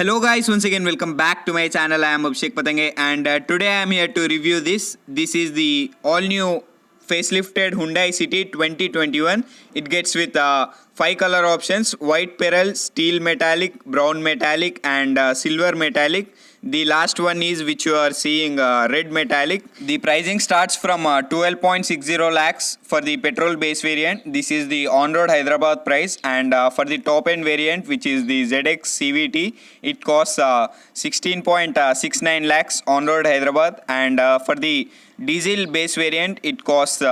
Hello guys, once again welcome back to my channel. I am Abhishek Patangay and today I am here to review this. This is the all new facelifted Hyundai City 2021. It gets with 5 color options: white pearl, steel metallic, brown metallic and silver metallic. The last one is which you are seeing red metallic. The pricing starts from 12.60 lakhs for the petrol base variant. This is the on-road Hyderabad price, and for the top end variant which is the ZX CVT, it costs 16.69 lakhs on-road Hyderabad, and for the diesel base variant it costs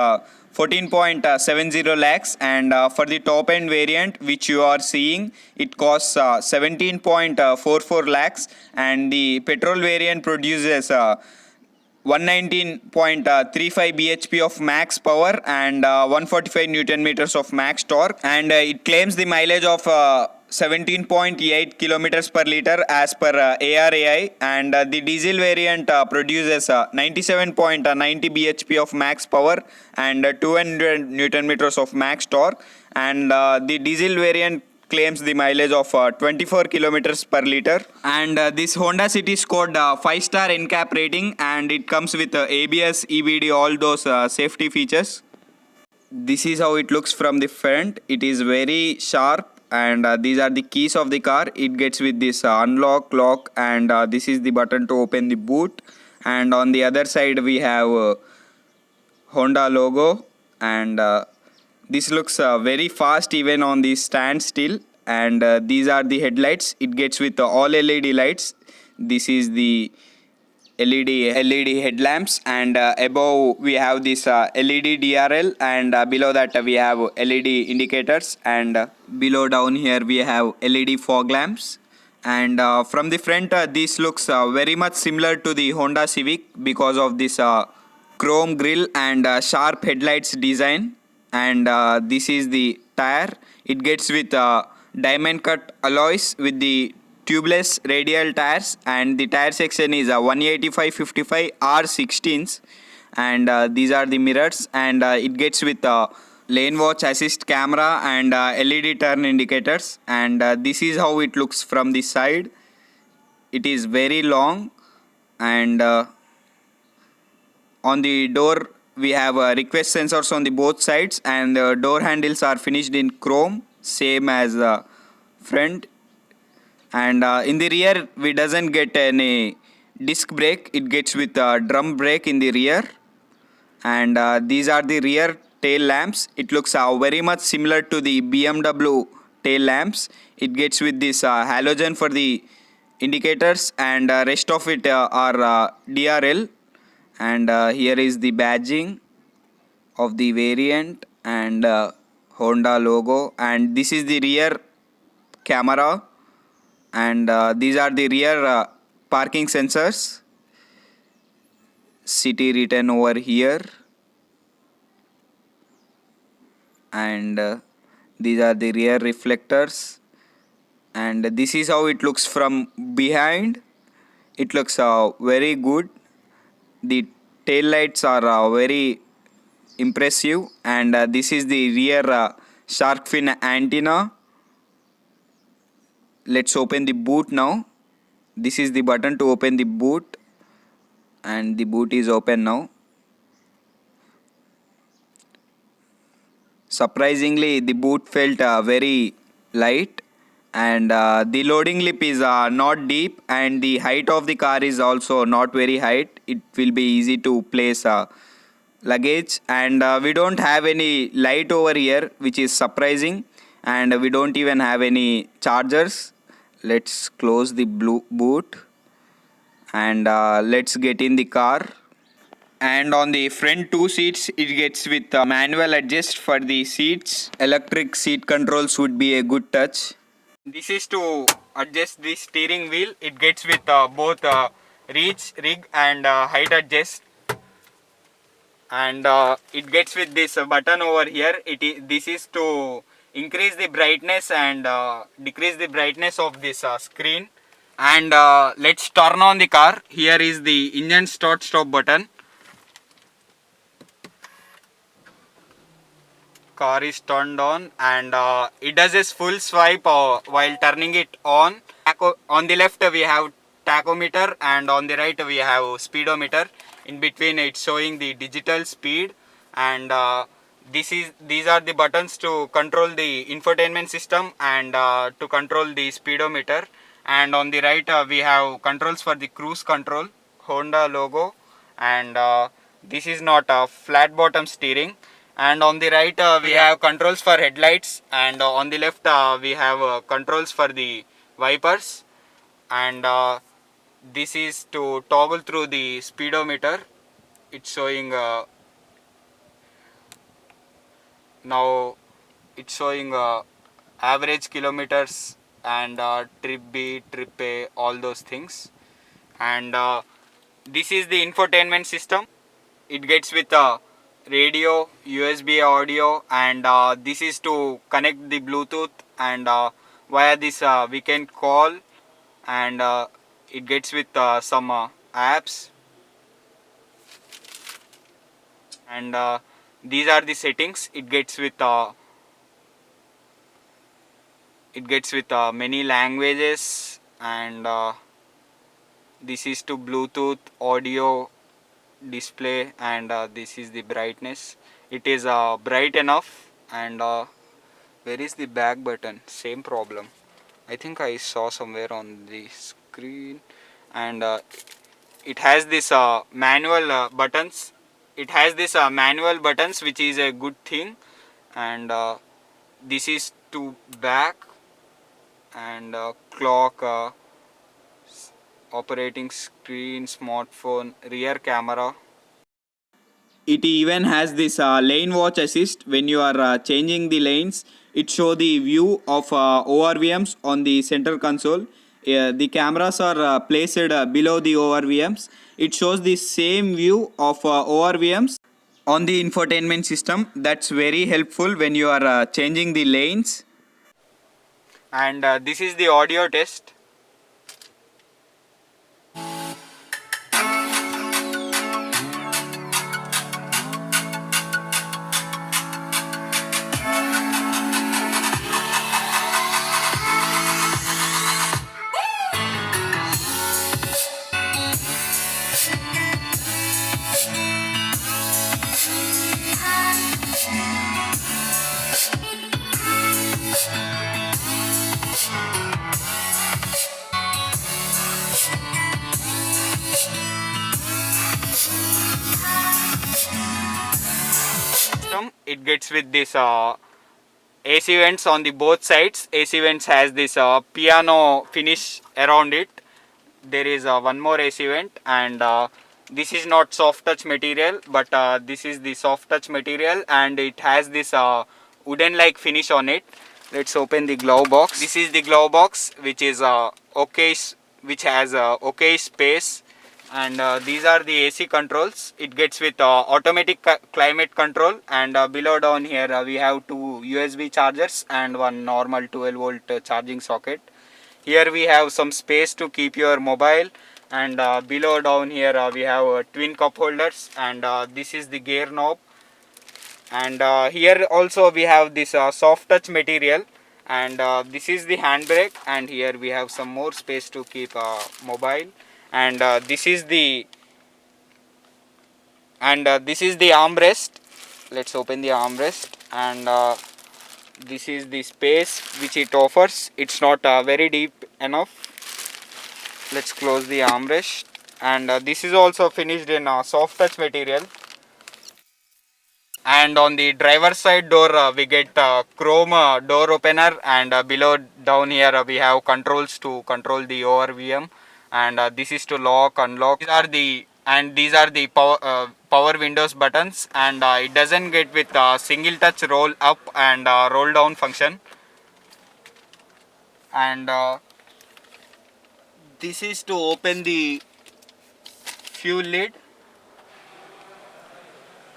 14.70 lakhs, and for the top end variant which you are seeing it costs 17.44 lakhs, and the petrol variant produces 119.35 bhp of max power and 145 newton meters of max torque, and it claims the mileage of 17.8 kilometers per liter as per ARAI, and the diesel variant produces 97.90 bhp of max power and 200 newton meters of max torque, and the diesel variant claims the mileage of 24 kilometers per liter, and this Honda City scored 5-star NCAP rating, and it comes with ABS, EBD, all those safety features. This is how it looks from the front. It is very sharp, and these are the keys of the car. It gets with this unlock, lock, and this is the button to open the boot, and on the other side we have Honda logo, and this looks very fast even on the stand still, and these are the headlights. It gets with all LED lights. This is the LED headlamps, and above we have this LED DRL, and below that we have LED indicators, and below down here we have LED fog lamps, and from the front this looks very much similar to the Honda Civic because of this chrome grille and sharp headlights design, and this is the tire. It gets with diamond cut alloys with the tubeless radial tires, and the tire section is 185/55 R16s, and these are the mirrors, and it gets with lane watch assist camera and LED turn indicators, and this is how it looks from the side. It is very long, and on the door we have request sensors on the both sides, and door handles are finished in chrome, same as front, and in the rear we doesn't get any disc brake. It gets with drum brake in the rear, and these are the rear tail lamps. It looks very much similar to the BMW tail lamps. It gets with this halogen for the indicators, and rest of it are DRL, and here is the badging of the variant, and Honda logo, and this is the rear camera, and these are the rear parking sensors. City written over here, and these are the rear reflectors, and this is how it looks from behind. It looks very good. The tail lights are very impressive, and this is the rear shark fin antenna. Let's open the boot now. This is the button to open the boot, and the boot is open now. Surprisingly, the boot felt very light, and the loading lip is not deep, and the height of the car is also not very high. It will be easy to place luggage, and we don't have any light over here, which is surprising, and we don't even have any chargers. Let's close the boot, and let's get in the car. And on the front two seats it gets with manual adjust for the seats. Electric seat controls would be a good touch. This is to adjust the steering wheel. It gets with both reach, rig and height adjust, and it gets with this button over here. This is to increase the brightness and decrease the brightness of this screen, and let's turn on the car. Here is the engine start stop button. Car is turned on, and it does a full swipe while turning it on. on the left we have tachometer, and on the right we have speedometer. In between it's showing the digital speed, and these are the buttons to control the infotainment system and to control the speedometer. And on the right we have controls for the cruise control, Honda logo, and this is not a flat bottom steering. And on the right we have controls for headlights, and on the left we have controls for the wipers. And this is to toggle through the speedometer. It's showing now it's showing average kilometers and trip B, trip A, all those things. And this is the infotainment system. It gets with radio, USB audio, and this is to connect the Bluetooth, and via this we can call, and it gets with some apps. And these are the settings. It gets with many languages, and this is to Bluetooth audio display, and this is the brightness. It is bright enough. And where is the back button? Same problem, I think I saw somewhere on the screen. And it has this manual buttons. It has this manual buttons, which is a good thing. And this is to back, and clock, operating screen, smartphone, rear camera. It even has this lane watch assist. When you are changing the lanes, it show the view of ORVMs on the center console. The cameras are placed below the ORVMs. It shows the same view of ORVMs on the infotainment system. That's very helpful when you are changing the lanes. And this is the audio test. It gets with this AC vents on the both sides. AC vents has this piano finish around it. There is one more AC vent, and this is not soft touch material, but this is the soft touch material, and it has this wooden like finish on it. Let's open the glove box. This is the glove box, which is okay, which has okay space. And these are the AC controls. It gets with automatic climate control, and below down here we have two USB chargers and one normal 12 volt charging socket. Here we have some space to keep your mobile, and below down here we have twin cup holders, and this is the gear knob. And here also we have this soft touch material, and this is the handbrake, and here we have some more space to keep mobile. And this is the armrest. Let's open the armrest, and this is the space which it offers. It's not very deep enough. Let's close the armrest, and this is also finished in soft touch material. And on the driver side door we get chrome door opener, and below down here we have controls to control the ORVM, and this is to lock, unlock. These are the power windows buttons, and it doesn't get with single touch roll up and roll down function. And this is to open the fuel lid.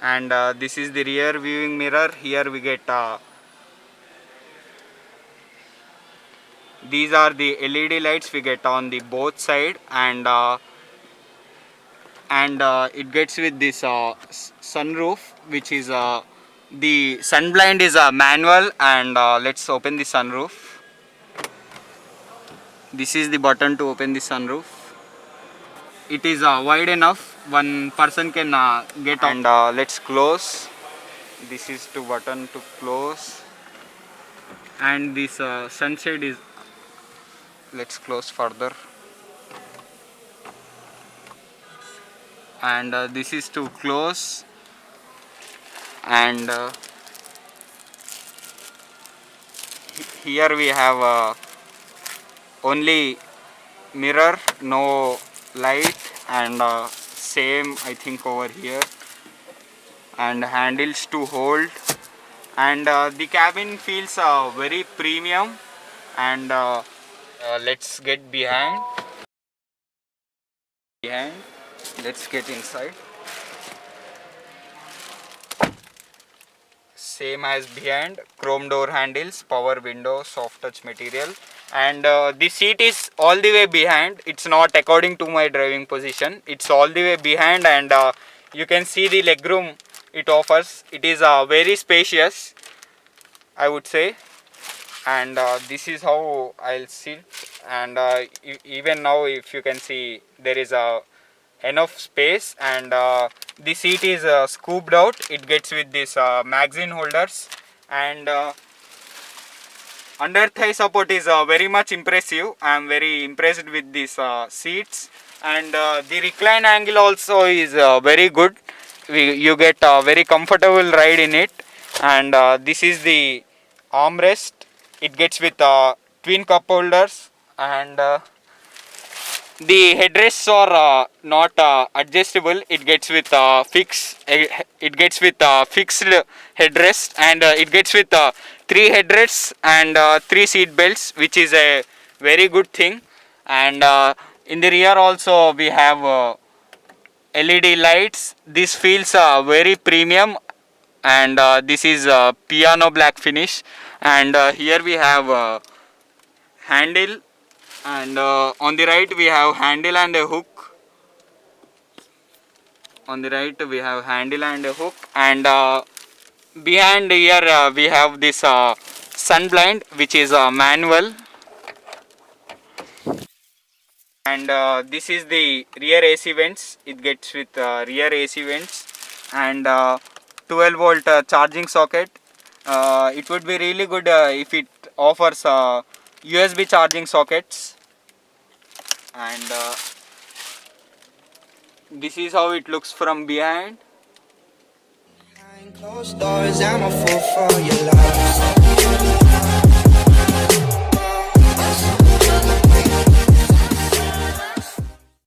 And this is the rear viewing mirror. Here we get these are the LED lights we get on the both side, and it gets with this sunroof, which is the sun blind is manual. And let's open the sunroof. This is the button to open the sunroof. It is wide enough, one person can get on. And let's close. This is the button to close. And this sunshade is, let's close further. And this is to close. And here we have only mirror, no light, and same I think over here, and handles to hold. And the cabin feels very premium. And let's get behind, let's get inside. Same as behind, chrome door handles, power window, soft touch material. And the seat is all the way behind. It's not according to my driving position, it's all the way behind. And you can see the legroom it offers. It is very spacious, I would say. And this is how I'll sit. And even now, if you can see, there is enough space. And the seat is scooped out. It gets with this magazine holders. And under thigh support is very much impressive. I am very impressed with these seats. And the recline angle also is very good. You get a very comfortable ride in it. And this is the armrest. It gets with twin cup holders. And the headrests are not adjustable. It gets with fixed headrest. And it gets with 3 headrests and 3 seat belts, which is a very good thing. And in the rear also we have LED lights. This feels very premium. And this is piano black finish. And here we have handle. And on the right we have handle and a hook. On the right we have handle and a hook. And behind here we have this sun blind, which is manual. And this is the rear AC vents. It gets with rear AC vents. And 12 volt charging socket. It would be really good if it offers USB charging sockets. And this is how it looks from behind. Behind closed doors, I'm a fool for your love.